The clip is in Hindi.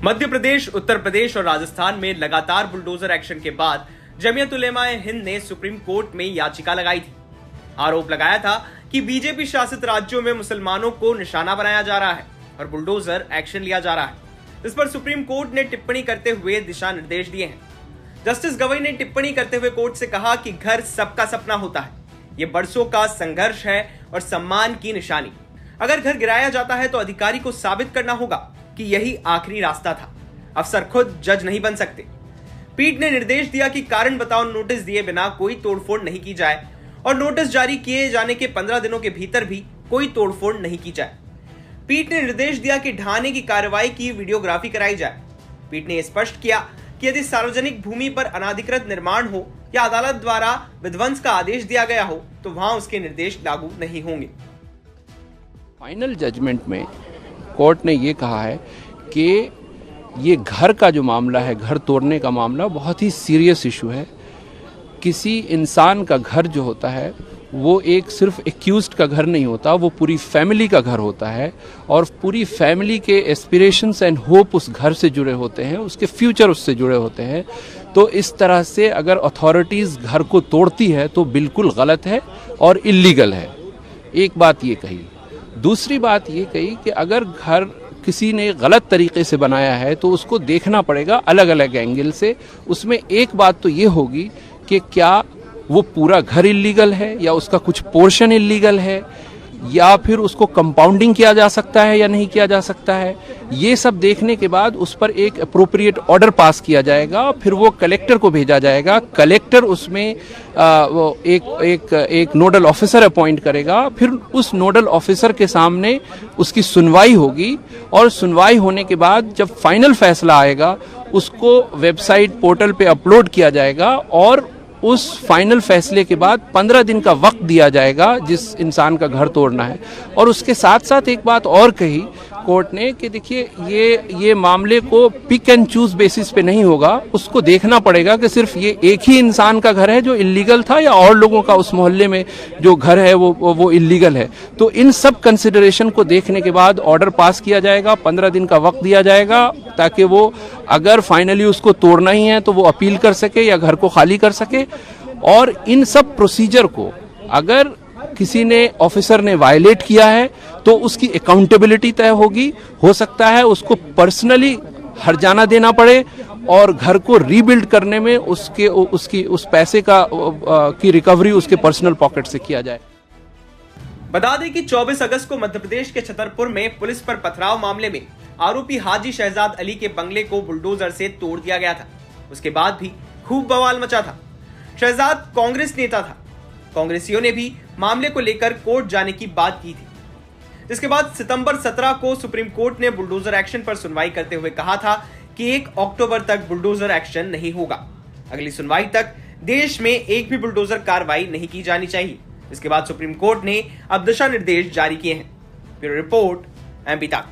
मध्य प्रदेश, उत्तर प्रदेश और राजस्थान में लगातार बुलडोजर एक्शन के बाद जमीयत उलेमा-ए-हिंद ने सुप्रीम कोर्ट में याचिका लगाई थी। आरोप लगाया था कि बीजेपी शासित राज्यों में मुसलमानों को निशाना बनाया जा रहा है और बुलडोजर एक्शन लिया जा रहा है। इस पर सुप्रीम कोर्ट ने टिप्पणी करते हुए दिशा निर्देश दिए हैं। जस्टिस गवई ने टिप्पणी करते हुए कोर्ट से कहा कि घर सबका सपना होता है, ये बरसों का संघर्ष है और सम्मान की निशानी। अगर घर गिराया जाता है तो अधिकारी को साबित करना होगा कि यही आखिरी रास्ता था। अफसर खुद जज नहीं बन सकते। पीठ ने निर्देश दिया कि कारण बताओ नोटिस दिए बिना कोई तोड़फोड़ नहीं की जाए और नोटिस जारी किए जाने के 15 दिनों के भीतर भी कोई तोड़फोड़ नहीं की जाए। पीठ ने निर्देश दिया कि ढहाने की कार्रवाई की वीडियोग्राफी कराई जाए। पीठ ने स्पष्ट किया कि यदि सार्वजनिक भूमि पर अनाधिकृत निर्माण हो या अदालत द्वारा विध्वंस का आदेश दिया गया हो तो वहां उसके निर्देश लागू नहीं होंगे। फाइनल जजमेंट में कोर्ट ने ये कहा है कि ये घर का जो मामला है, घर तोड़ने का मामला बहुत ही सीरियस इशू है। किसी इंसान का घर जो होता है वो एक सिर्फ एक्यूज्ड का घर नहीं होता, वो पूरी फैमिली का घर होता है और पूरी फैमिली के एस्पिरेशंस एंड होप उस घर से जुड़े होते हैं, उसके फ्यूचर उससे जुड़े होते हैं। तो इस तरह से अगर अथॉरिटीज़ घर को तोड़ती है तो बिल्कुल गलत है और इल्लीगल है। एक बात ये कही। दूसरी बात ये कही कि अगर घर किसी ने गलत तरीके से बनाया है तो उसको देखना पड़ेगा अलग अलग एंगल से। उसमें एक बात तो ये होगी कि क्या वो पूरा घर इल्लीगल है या उसका कुछ पोर्शन इल्लीगल है या फिर उसको कंपाउंडिंग किया जा सकता है या नहीं किया जा सकता है। ये सब देखने के बाद उस पर एक अप्रोप्रिएट ऑर्डर पास किया जाएगा, फिर वो कलेक्टर को भेजा जाएगा। कलेक्टर उसमें वो एक नोडल ऑफिसर अपॉइंट करेगा, फिर उस नोडल ऑफिसर के सामने उसकी सुनवाई होगी और सुनवाई होने के बाद जब फाइनल फैसला आएगा उसको वेबसाइट पोर्टल पे अपलोड किया जाएगा और उस फाइनल फैसले के बाद 15 दिन का वक्त दिया जाएगा जिस इंसान का घर तोड़ना है। और उसके साथ साथ एक बात और कही कोर्ट ने कि देखिए ये मामले को पिक एंड चूज बेसिस पे नहीं होगा, उसको देखना पड़ेगा कि सिर्फ ये एक ही इंसान का घर है जो इल्लीगल था या और लोगों का उस मोहल्ले में जो घर है वो इल्लीगल है। तो इन सब कंसिडरेशन को देखने के बाद ऑर्डर पास किया जाएगा, 15 दिन का वक्त दिया जाएगा ताकि वो अगर फाइनली उसको तोड़ना ही है तो वो अपील कर सके या घर को खाली कर सके। और इन सब प्रोसीजर को अगर किसी ने ऑफिसर ने वायलेट किया है तो उसकी अकाउंटेबिलिटी तय होगी। हो सकता है उसको पर्सनली हर्जाना देना पड़े और घर को रीबिल्ड करने में उस पैसे की रिकवरी उसके पर्सनल पॉकेट से किया जाए। बता दें कि 24 अगस्त को मध्य प्रदेश के छतरपुर में पुलिस पर पथराव मामले में आरोपी हाजी शहजाद अली के बंगले को बुलडोजर से तोड़ दिया गया था। उसके बाद भी खूब बवाल मचा था। शहजाद कांग्रेस नेता था। कांग्रेसियों ने भी मामले को लेकर कोर्ट जाने की बात की थी, जिसके बाद सितंबर 17 को सुप्रीम कोर्ट ने बुलडोजर एक्शन पर सुनवाई करते हुए कहा था कि 1 अक्टूबर तक बुलडोजर एक्शन नहीं होगा। अगली सुनवाई तक देश में एक भी बुलडोजर कार्रवाई नहीं की जानी चाहिए। इसके बाद सुप्रीम कोर्ट ने अब दिशा निर्देश जारी किए हैं। ब्यूरो रिपोर्ट, एमपी तक।